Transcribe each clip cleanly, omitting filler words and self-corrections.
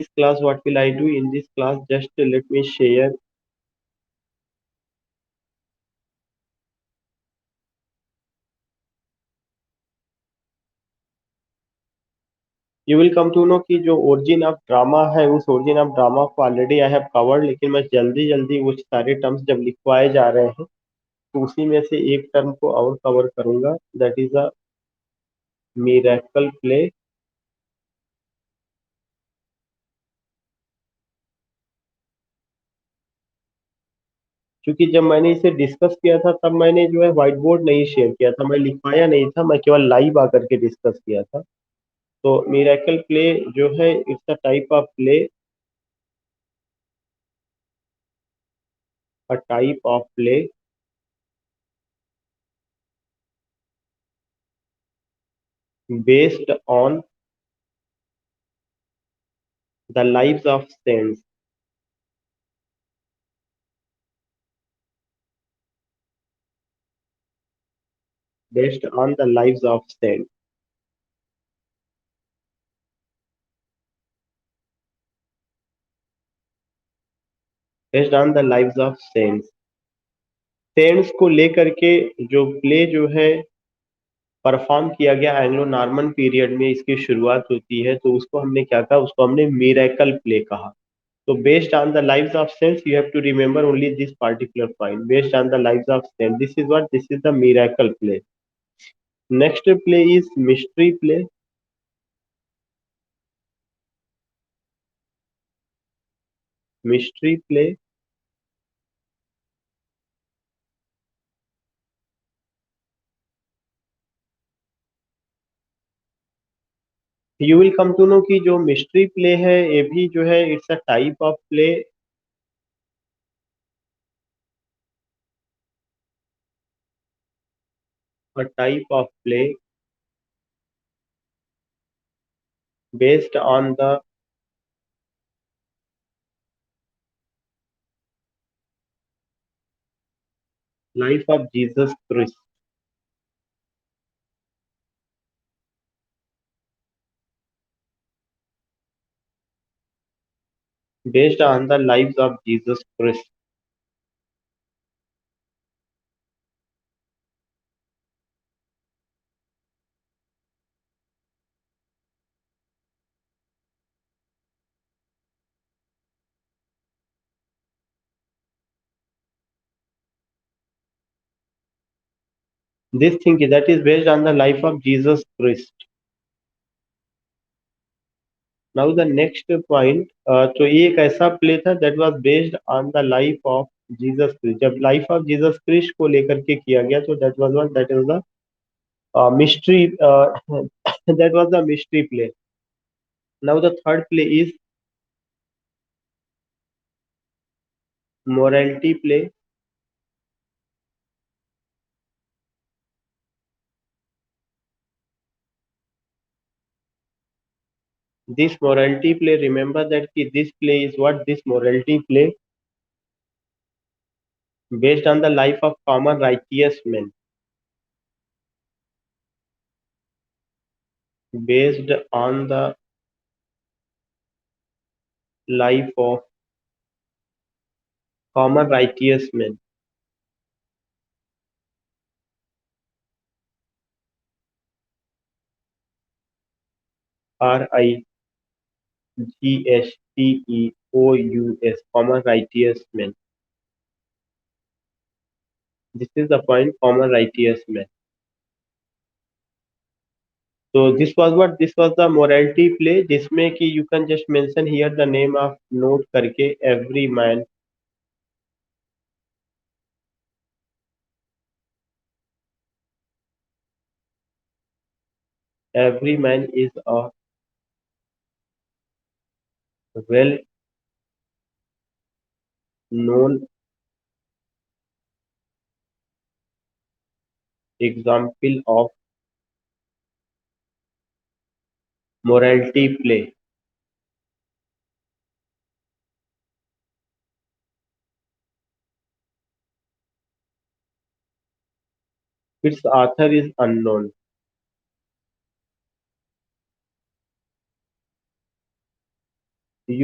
this class, what will I do in this class? Just let me share. You will come to know कि जो origin of drama है उस origin of drama को already I have covered, लेकिन मैं जल्दी जल्दी वो सारे टर्म्स जब लिखवाए जा रहे हैं तो उसी में से एक टर्म को और कवर करूंगा, that is a miracle play. क्योंकि जब मैंने इसे डिस्कस किया था तब मैंने जो है व्हाइट बोर्ड नहीं शेयर किया था, मैं लिखवाया नहीं था, मैं केवल लाइव आकर के डिस्कस किया था। तो मिरेकल प्ले जो है it's a type of play, a type of play based on the lives of saints, based on the lives of saints, based on the lives of saints। Saints को लेकर के जो play जो है perform किया गया एंग्लो नॉर्मन पीरियड में, इसकी शुरुआत होती है, तो उसको हमने क्या कहा, उसको हमने मिरेकल प्ले कहा। So based on the lives of saints, you have to remember only this particular point. Based on the lives of saints, this is what, this is the miracle play. Next play is mystery play. Mystery play. You will come to know कि जो mystery play है ये भी जो है it's a type of play, a type of play based on the life of Jesus Christ. Based on the lives of Jesus Christ. This thing that is based on the life of Jesus Christ. Now the next point, तो ये एक ऐसा play था that was based on the life of Jesus Christ. जब life of Jesus Christ को लेकर के किया गया तो that was what, that is the mystery, that was the mystery play. Now the third play is morality play. This morality play, remember that कि this play is what, this morality play based on the life of common righteous man, based on the life of common righteous men. RIGHTEOUS, common righteous men. This is the point, common righteous men. So this was what, this was the morality play जिसमें कि you can just mention here the name of note करके every man is a well known example of morality play. Its author is unknown.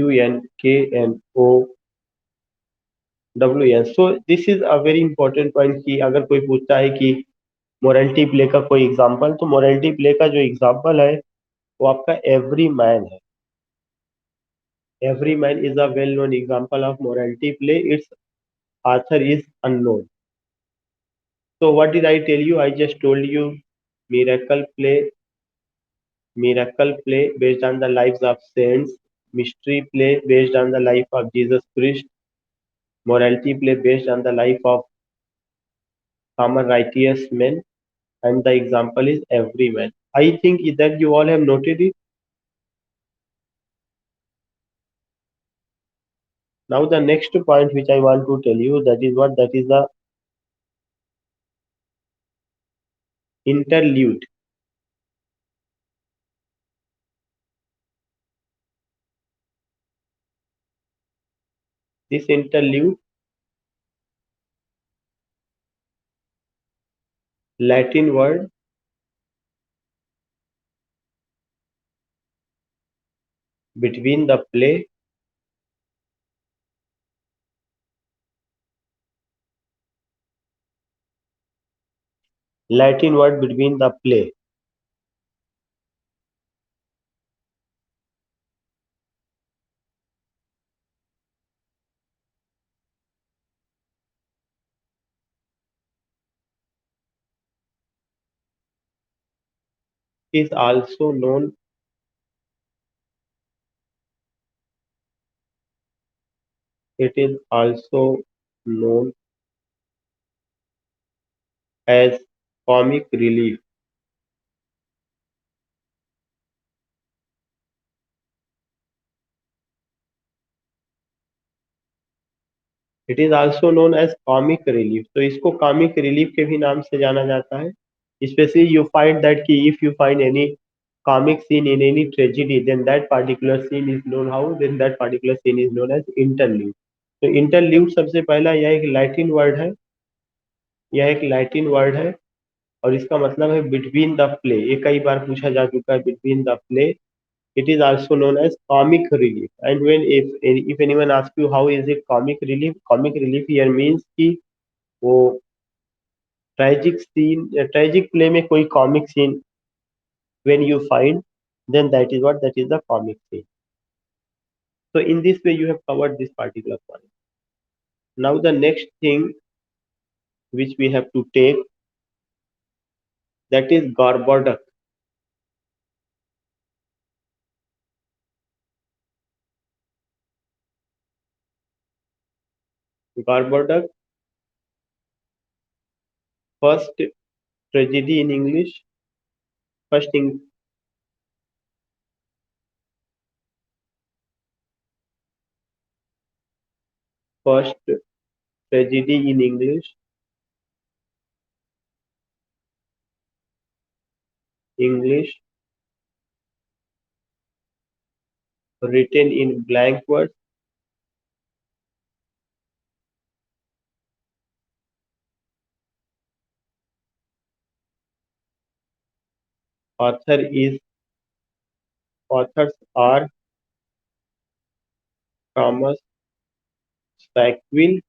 UNKNOWN. So this is a very important point कि अगर कोई पूछता है कि morality play का कोई example, तो मोरालिटी प्ले का जो एग्जांपल है वो आपका एवरी मैन है. Every man is a well known example of morality play. It's author is unknown. So what did I tell you? I just told you miracle play, miracle play based on the lives of saints, mystery play based on the life of Jesus Christ, morality play based on the life of common righteous men, and the example is every man. I think that you all have noted it. Now the next point which I want to tell you, that is what, that is the interlude. This interlude, Latin word between the play, Latin word between the play is also known, it is also known as comic relief. It is also known as comic relief. तो इसको comic relief के भी नाम से जाना जाता है. Especially you find that कि if you find any comic scene in any tragedy, then that particular scene is known how? Then that particular scene is known as interlude. तो interlude सबसे पहला यह एक लैटिन वर्ड है, यह एक Latin word है और इसका मतलब है बिटवीन द प्ले. ये कई बार पूछा जा चुका है, between the play. It is also known as comic relief. And when if anyone asks you how is it comic relief here means कि वो ट्रेजिक प्ले में कोई comic scene when you find, then that is what, that is the comic scene. So in this way you have covered this particular point. Now the next thing which we have to take, that is Gorboduc. Gorboduc, first tragedy in English, first in first tragedy in English written in blank verse. Author is Authors are Thomas Sackville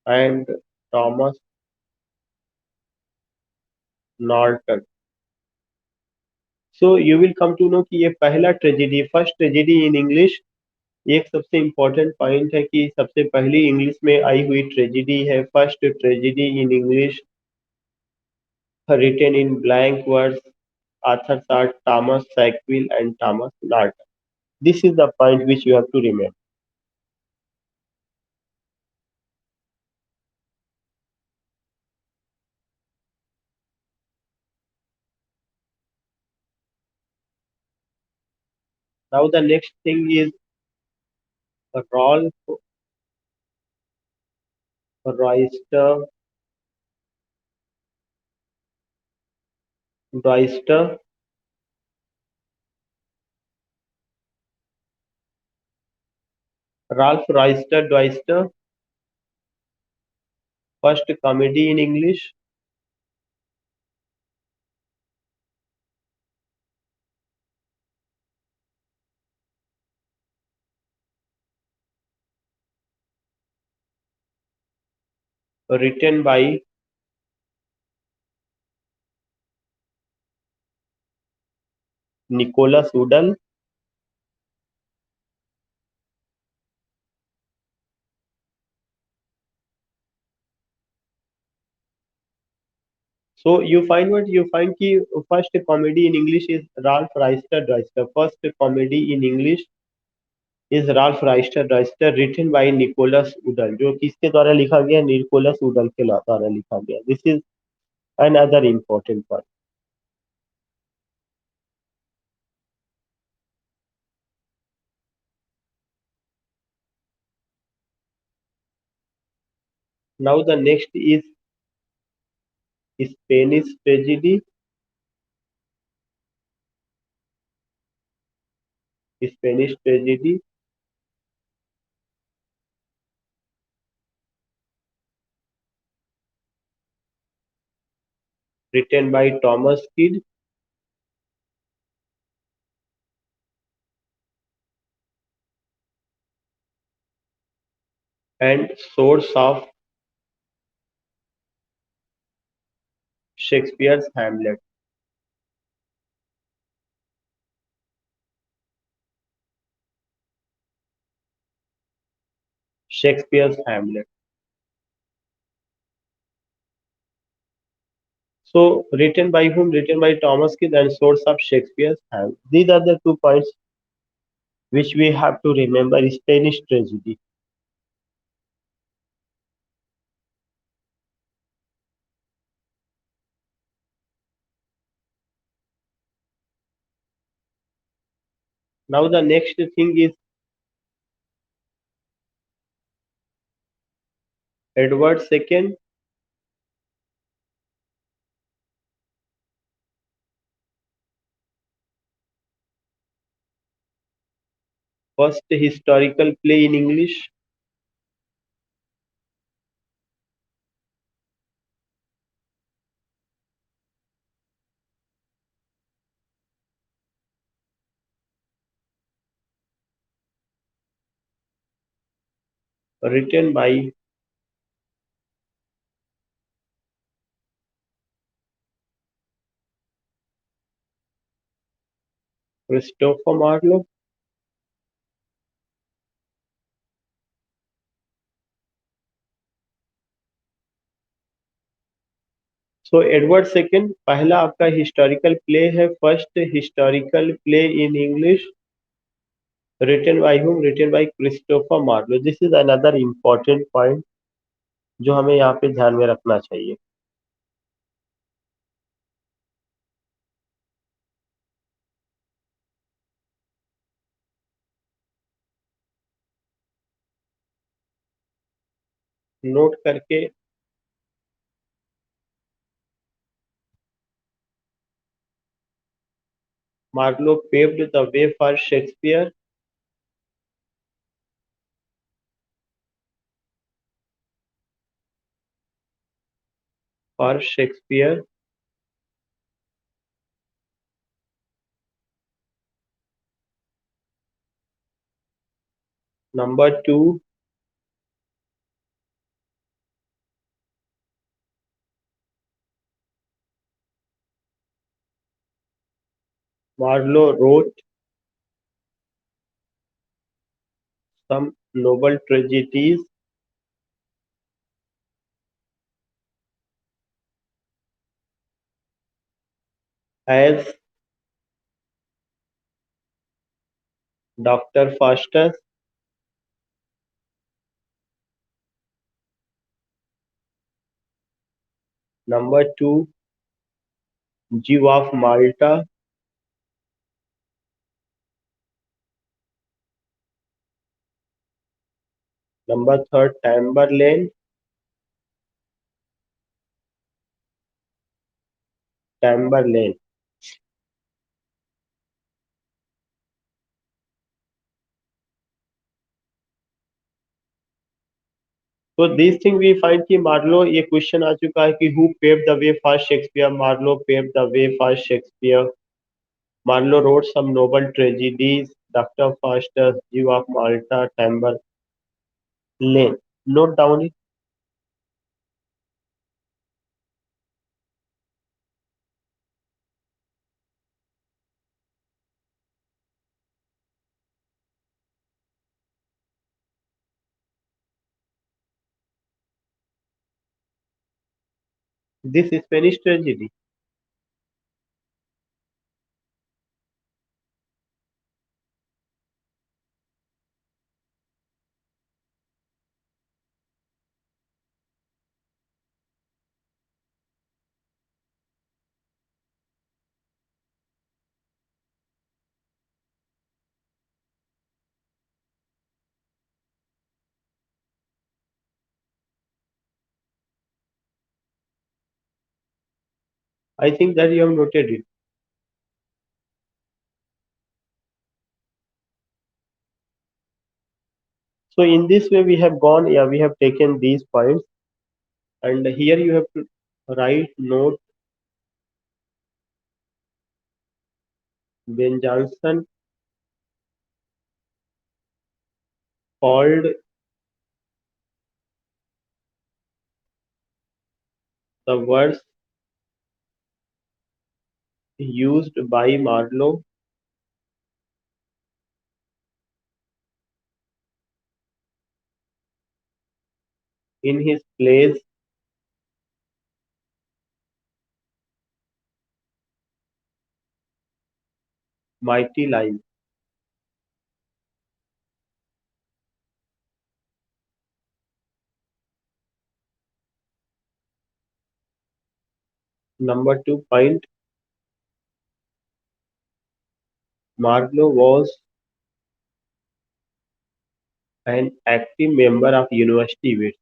and Thomas Norton. So you will come to know कि ये पहला tragedy, first tragedy in English, ये एक सबसे important point है कि सबसे पहली इंग्लिश में आई हुई ट्रेजेडी है, first tragedy in English written in blank words. Authors are Thomas Sackville and Thomas Norton. This is the point which you have to remember. Now the next thing is Rolf Royster, Royster, Ralph Royster Doyster, first comedy in English, written by Nicholas Udall. So you find कि first comedy in English is Ralph Reister Dreister. First comedy in English is Ralph Reister Dreister written by Nicholas Udall. जो किसके द्वारा लिखा गया? Nicholas उडल के द्वारा लिखा गया. This is another important point. Now the next is Spanish tragedy. Spanish tragedy written by Thomas Kidd and source of Shakespeare's Hamlet. Shakespeare's Hamlet. So written by whom? Written by Thomas Kidd and source of Shakespeare's Hamlet. These are the 2 points which we have to remember. Spanish tragedy. Now the next thing is Edward II. First historical play in English. Written by Christopher Marlowe. So Edward II पहला आपका historical play है. First historical play in English. Written by whom? Written by Christopher Marlowe. This is another important point जो हमें यहाँ पे ध्यान में रखना चाहिए. नोट करके Marlowe paved the way for Shakespeare. For Shakespeare. Number two, Marlowe wrote some noble tragedies as Dr. Faustus. Number two, Jew of Malta. Number third, Tamberlane. Tamberlane. So these things we find कि Marlowe ये question आ चुका है कि who paved the way for Shakespeare? Marlowe paved the way for Shakespeare. Marlowe wrote some noble tragedies. Dr. Faustus, Jew of Malta, Tamberlane. Note down it. This Spanish tragedy. I think that you have noted it. So in this way we have gone, yeah, we have taken these points, and here you have to write note. Ben Jonson called the words used by Marlowe in his plays Mighty Lies. Number two point, Marlowe was an active member of university wit.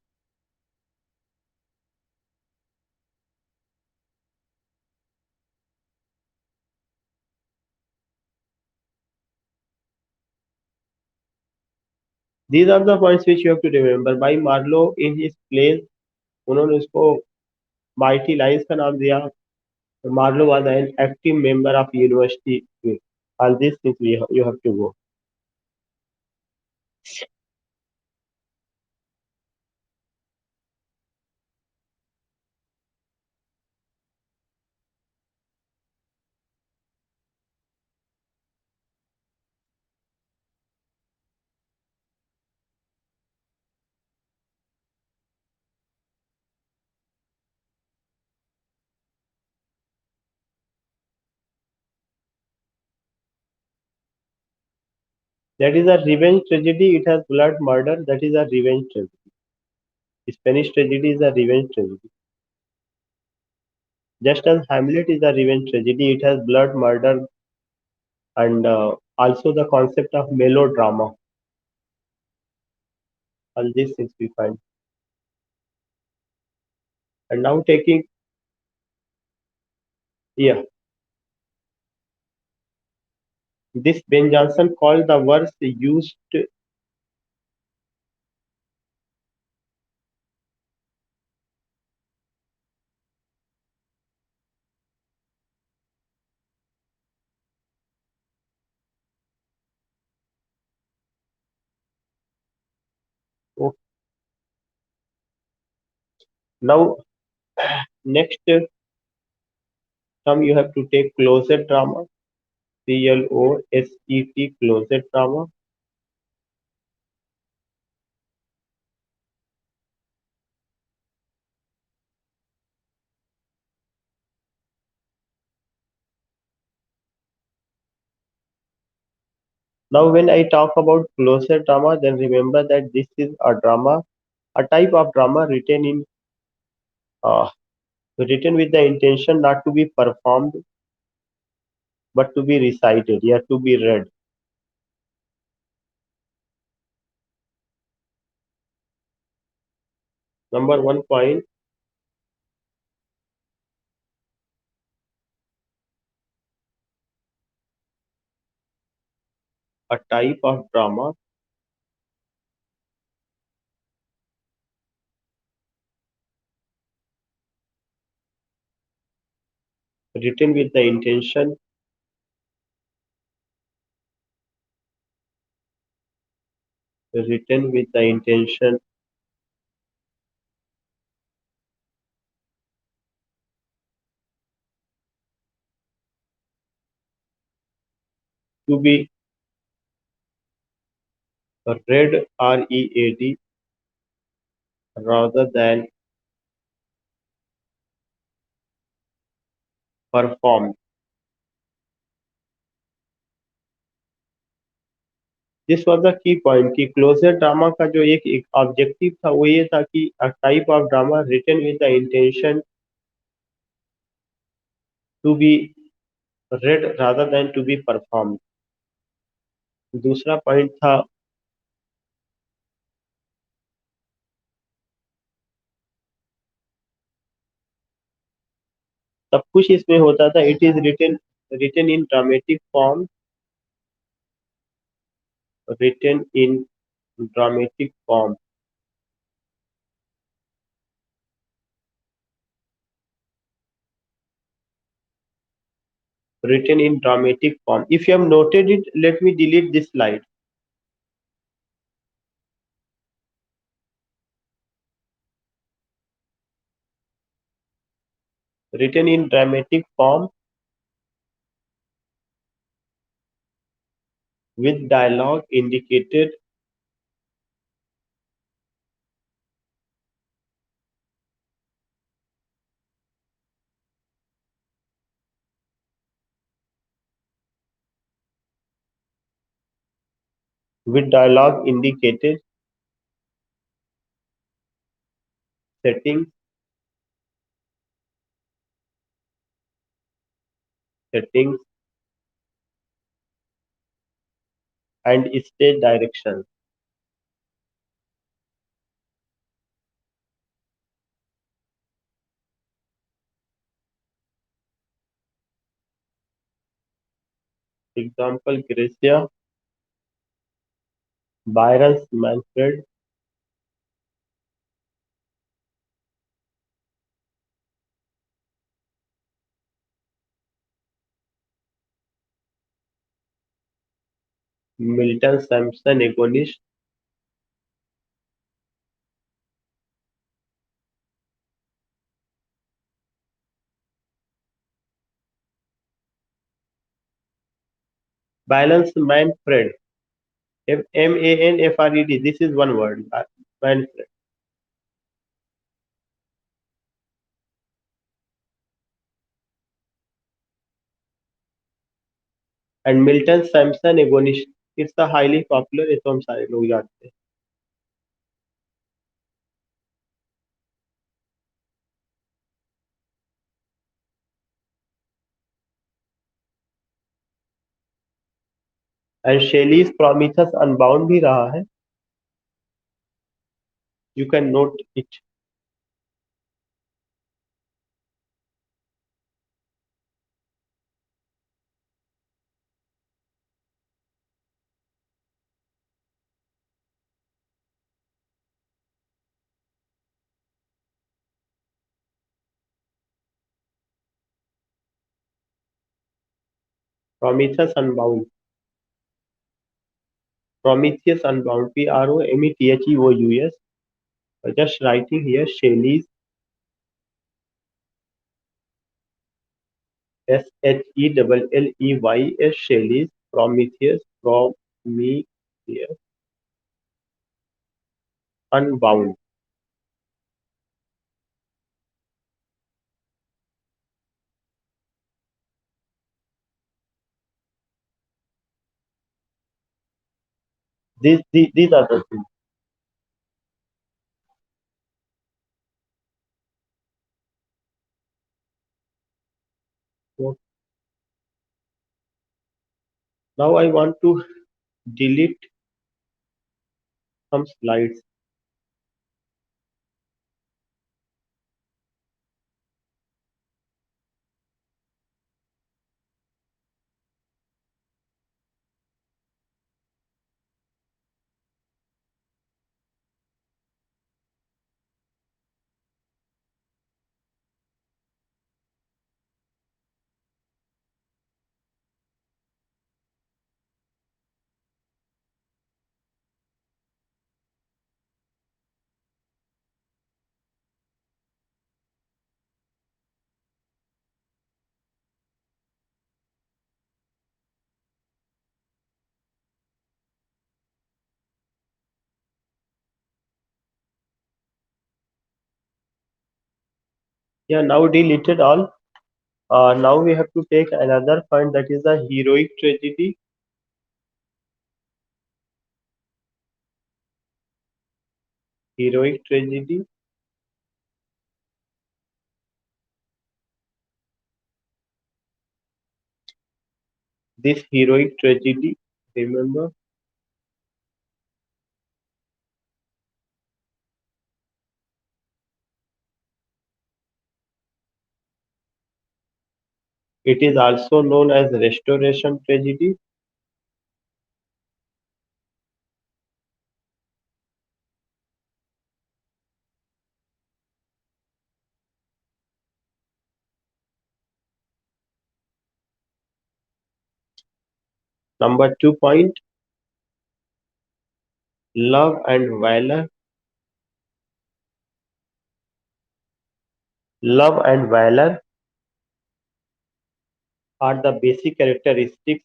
These are the points which you have to remember. By Marlowe in his plays, उन्होंने उसको mighty lines का नाम दिया. Marlowe was an active member of university wit. All these things you have to go. That is a revenge tragedy. It has blood murder. That is a revenge tragedy. Spanish tragedy is a revenge tragedy. Just as Hamlet is a revenge tragedy, it has blood murder and also the concept of melodrama. All these things we find. And now taking, yeah, this Ben Jonson called the verse used. Oh, now, next term you have to take closet drama. CLOSET, closet drama. Now, when I talk about closet drama, then remember that this is a drama, a type of drama uh, written with the intention not to be performed but to be recited, yeah, to be read. Number one point, a type of drama written with the intention, written with the intention to be read, READ, rather than perform. This was the key point कि closet drama का जो एक objective था वो ये था कि a type of drama written with the intention to be read rather than to be performed। दूसरा पॉइंट था सब कुछ इसमें होता था, it is written in dramatic form, written in dramatic form, written in dramatic form। If you have noted it, let me delete this slide। Written in dramatic form with dialogue indicated with dialogue indicated settings, settings and stage direction। Example: Gracia, Byron's Manfred, Milton Sampson Agonist, Byron's Manfred, Manfred, this is one word, Manfred, and Milton Sampson Agonist, it's a highly popular, ये तो हम सारे लोग जानते हैं। And Shelley's Prometheus Unbound भी रहा है, you can note it। Prometheus Unbound, Prometheus Unbound, Prometheus, just writing here Shelley's, Shelley's, Shelley's Prometheus, Prometheus Unbound। These are the things। So now I want to delete some slides। Yeah, now deleted all। Now we have to take another point, that is the heroic tragedy. Heroic tragedy. This heroic tragedy, remember, it is also known as restoration tragedy. Number 2 point, love and valor. Love and valor are the basic characteristics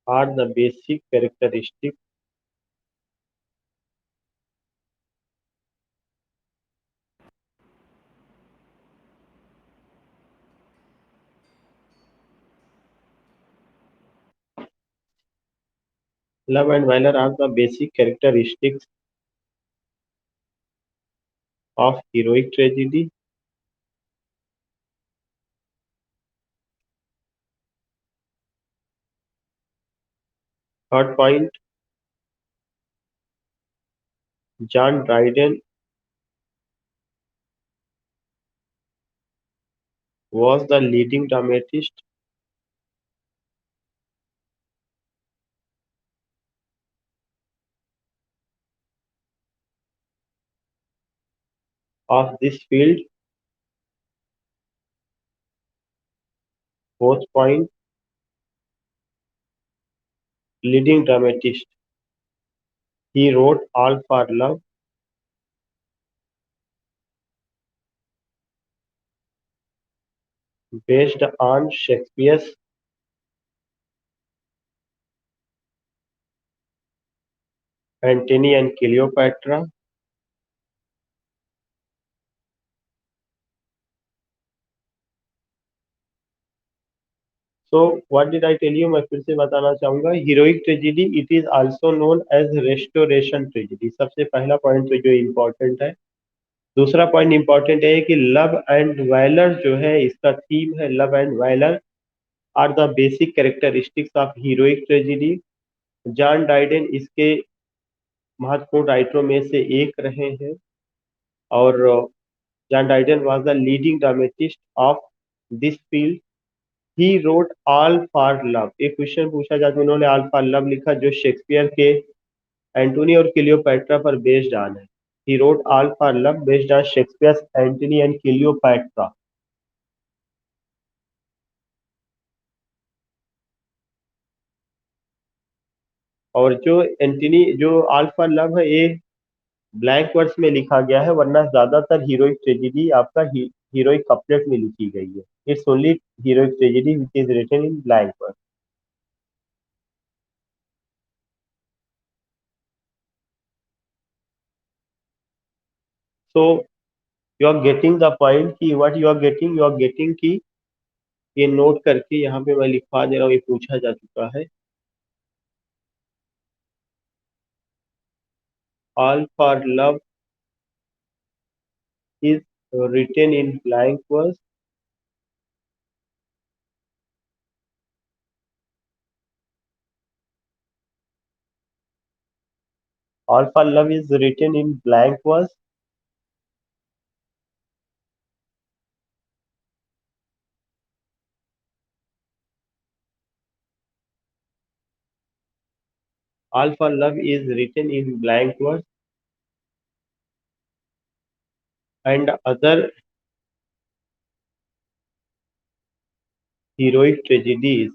are the basic characteristics Love and valor are the basic characteristics of heroic tragedy. Third point, John Dryden was the leading dramatist of this field. Fourth point, leading dramatist. He wrote All for Love, based on Shakespeare's Antony and Cleopatra. So, what did I tell you? मैं फिर से बताना चाहूंगा, heroic tragedy it is also known as restoration tragedy. सबसे पहला point तो जो important है। दूसरा पॉइंट इम्पोर्टेंट है कि लव एंड वैलर जो है, इसका थीम है love and valour are the basic characteristics of heroic tragedy. John Dryden इसके महत्वपूर्ण राइटरों में से एक रहे हैं, और John Dryden was the leading dramatist of this field. He wrote all for love. एक क्वेश्चन पूछा जाता है, उन्होंने ऑल फॉर लव लिखा, जो शेक्सपियर के एंटोनी और क्लियोपैट्रा पर बेस्ड ऑन है। He wrote all for love based on Shakespeare Antony and Cleopatra. और जो एंटनी जो ऑल फॉर लव है, ये ब्लैंक वर्ड्स में लिखा गया है, वरना ज्यादातर हीरोइक ट्रेजेडी आपका हीरोइक कपलेट में लिखी गई है। It's only heroic tragedy which is written in blank verse. So you are getting the point कि व्हाट यू आर गेटिंग की ये नोट करके यहाँ पे मैं लिखवा दे रहा हूँ, ये पूछा जा चुका है। All for love is written in blank verse. All for love is written in blank verse. All for love is written in blank verse and other heroic tragedies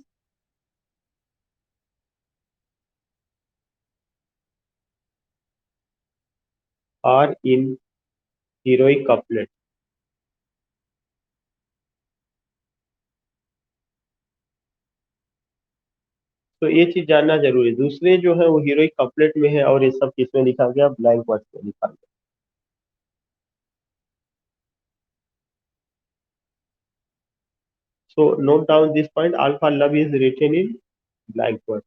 are in heroic couplet। तो ये चीज जानना जरूरी है, दूसरे जो है वो हीरोइक कपलेट में है और ये सब किसमें लिखा गया, ब्लैंक वर्स में लिखा गया। So note down this point, alpha love is written in blank word.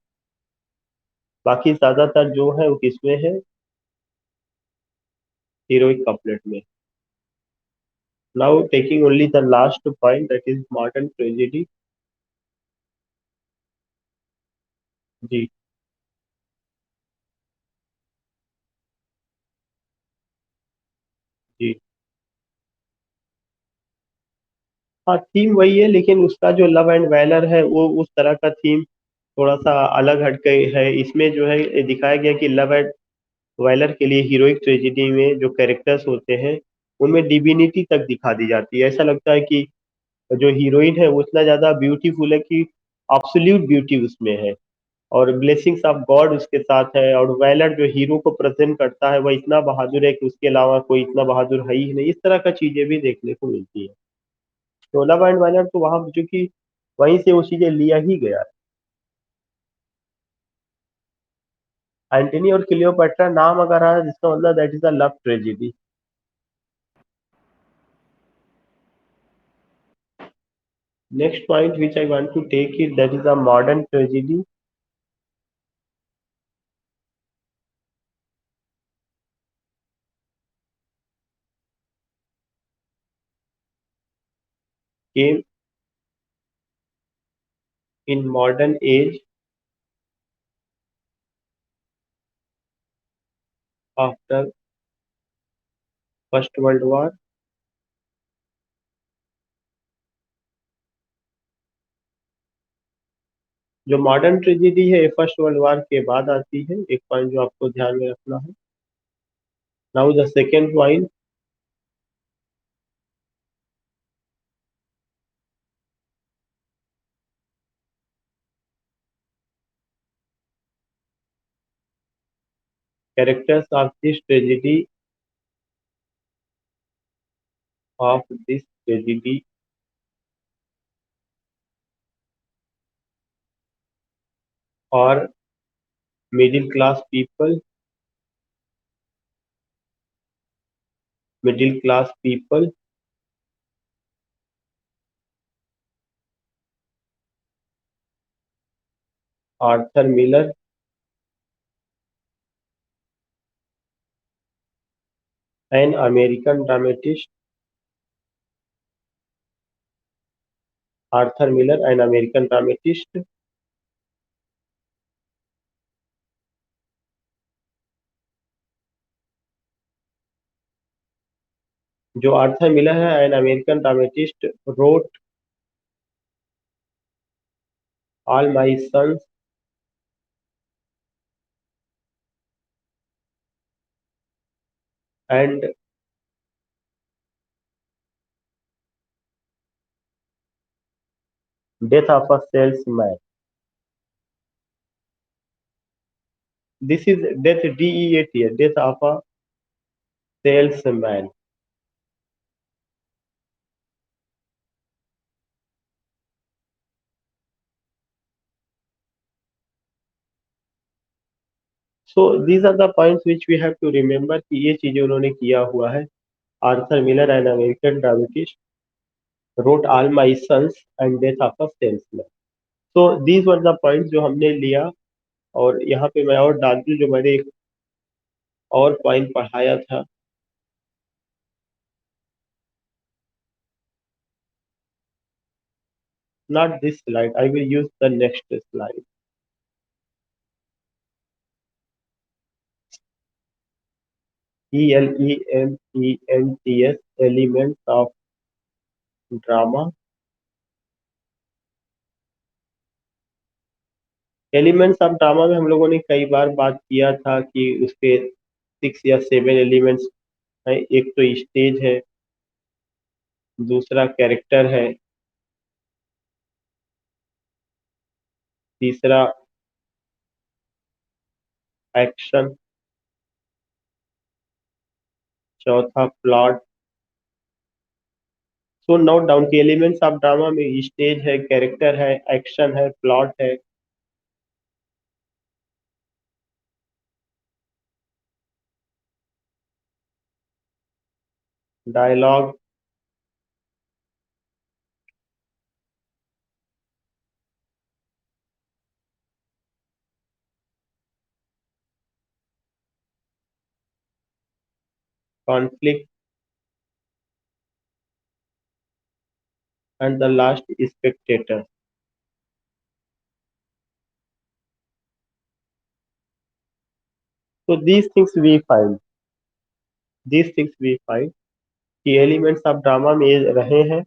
बाकी ज्यादातर जो है वो किसमें है, हीरोइक कपलेट में. Now taking only the last point, that is modern tragedy. जी. जी. हाँ, थीम वही है, लेकिन उसका जो लव एंड वैलर है वो उस तरह का थीम थोड़ा सा अलग हटके है. इसमें जो है ये दिखाया गया कि लव एंड वैलर के लिए हीरोइक ट्रेजेडी में जो कैरेक्टर्स होते हैं उनमें डिविनिटी तक दिखा दी जाती है. ऐसा लगता है कि जो हीरोइन है वो इतना ज्यादा ब्यूटीफुल है कि एब्सोल्यूट ब्यूटी उसमें है, और ब्लेसिंग्स ऑफ गॉड उसके साथ है, और वैलर जो हीरो को प्रेजेंट करता है वह इतना बहादुर है कि उसके अलावा कोई इतना बहादुर है ही नहीं. इस तरह का चीजें भी देखने को मिलती है. तो लव एंड वैलर तो वहां जो कि वहीं से वो चीजें लिया ही गया है. एंटनी और क्लियोपेट्रा नाम अगर आया जिसका मतलब that is a love tragedy. Next point which I want to take it, that is a modern tragedy. Came in modern age after first world war. जो मॉडर्न ट्रेजेडी है फर्स्ट वर्ल्ड वॉर के बाद आती है, एक point जो आपको ध्यान में रखना है. Now the second point. Characters of this tragedy, of this tragedy और middle class people, middle class people. Arthur Miller, an American dramatist. Arthur Miller an American dramatist. जो आर्थर मिलर है an American dramatist, wrote All My Sons and Death of a Salesman. This is death, DEAT, death of a salesman. So these are the points which we have to remember कि ये चीजें उन्होंने किया हुआ है. Arthur Miller an American dramatist, wrote all my sons and death of a salesman. So these were the points जो हमने लिया. और यहाँ पे मैं और डाल दूं जो मैंने एक और पॉइंट पढ़ाया था. Not this slide, I will use the next slide. ELEMENTS, elements of drama. Elements of drama में हम लोगों ने कई बार बात किया था कि उसके 6 या 7 एलिमेंट्स हैं. एक तो स्टेज है, दूसरा कैरेक्टर है, तीसरा एक्शन, चौथा प्लॉट. सो नोट डाउन के एलिमेंट्स ऑफ ड्रामा में स्टेज है, कैरेक्टर है, एक्शन है, प्लॉट है, dialogue, conflict, and the last is spectator. So these things we find कि एलिमेंट्स ऑफ ड्रामा में रहे हैं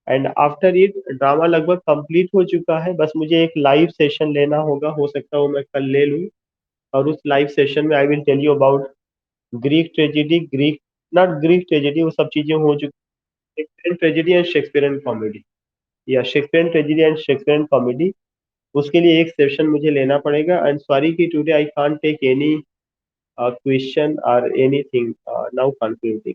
एंड आफ्टर इट ड्रामा लगभग कंप्लीट हो चुका है, बस मुझे एक लाइव सेशन लेना होगा, हो सकता है वो मैं कल ले लूँ। और उस लाइव सेशन में I will tell you about Greek tragedy, Greek not Greek tragedy, वो सब चीजें हो चुकी, Shakespearean tragedy and Shakespearean comedy, या Shakespearean tragedy and Shakespearean comedy. उसके लिए एक सेशन मुझे लेना पड़ेगा एंड सॉरी कि today I can't take any question और एनीथिंग नाउ कंक्लूडिंग।